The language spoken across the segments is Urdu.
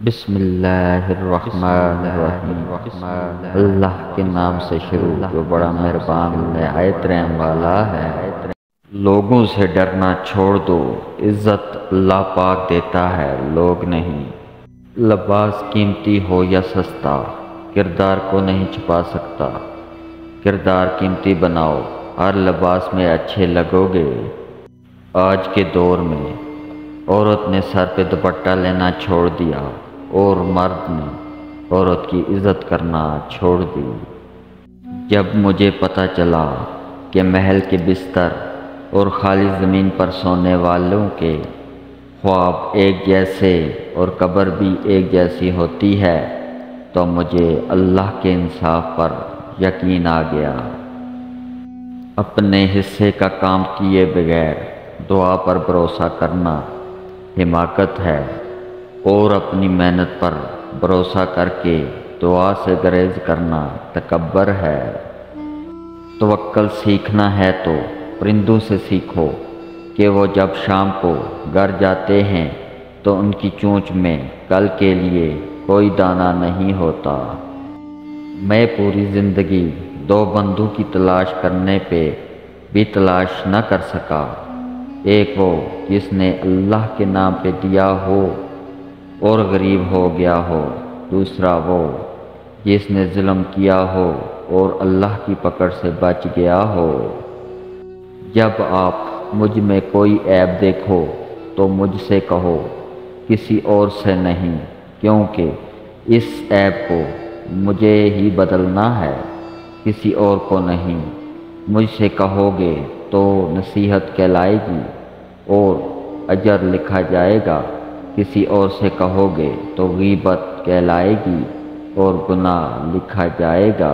بسم اللہ الرحمن الرحیم۔ اللہ کے نام سے شروع جو بڑا مہربان نہایت رحم والا ہے۔ لوگوں سے ڈرنا چھوڑ دو، عزت اللہ پاک دیتا ہے، لوگ نہیں۔ لباس قیمتی ہو یا سستا، کردار کو نہیں چھپا سکتا۔ کردار قیمتی بناؤ، ہر لباس میں اچھے لگو گے۔ آج کے دور میں عورت نے سر پہ دوپٹہ لینا چھوڑ دیا اور مرد نے عورت کی عزت کرنا چھوڑ دی۔ جب مجھے پتہ چلا کہ محل کے بستر اور خالی زمین پر سونے والوں کے خواب ایک جیسے اور قبر بھی ایک جیسی ہوتی ہے تو مجھے اللہ کے انصاف پر یقین آ گیا۔ اپنے حصے کا کام کیے بغیر دعا پر بھروسہ کرنا حماقت ہے، اور اپنی محنت پر بھروسہ کر کے دعا سے گریز کرنا تکبر ہے۔ توکل سیکھنا ہے تو پرندوں سے سیکھو کہ وہ جب شام کو گھر جاتے ہیں تو ان کی چونچ میں کل کے لیے کوئی دانہ نہیں ہوتا۔ میں پوری زندگی دو بندوں کی تلاش کرنے پہ بھی تلاش نہ کر سکا، ایک وہ جس نے اللہ کے نام پہ دیا ہو اور غریب ہو گیا ہو، دوسرا وہ جس نے ظلم کیا ہو اور اللہ کی پکڑ سے بچ گیا ہو۔ جب آپ مجھ میں کوئی عیب دیکھو تو مجھ سے کہو، کسی اور سے نہیں، کیونکہ اس عیب کو مجھے ہی بدلنا ہے، کسی اور کو نہیں۔ مجھ سے کہو گے تو نصیحت کہلائے گی اور اجر لکھا جائے گا، کسی اور سے کہو گے تو غیبت کہلائے گی اور گناہ لکھا جائے گا۔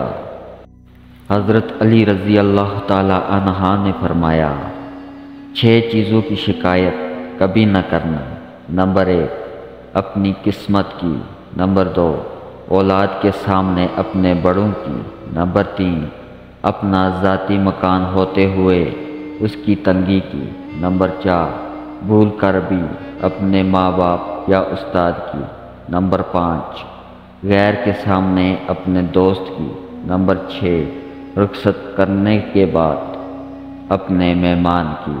حضرت علی رضی اللہ تعالی عنہ نے فرمایا، 6 چیزوں کی شکایت کبھی نہ کرنا۔ نمبر 1، اپنی قسمت کی۔ نمبر 2، اولاد کے سامنے اپنے بڑوں کی۔ نمبر 3، اپنا ذاتی مکان ہوتے ہوئے اس کی تنگی کی۔ نمبر 4، بھول کر بھی اپنے ماں باپ یا استاد کی۔ نمبر 5، غیر کے سامنے اپنے دوست کی۔ نمبر 6، رخصت کرنے کے بعد اپنے مہمان کی۔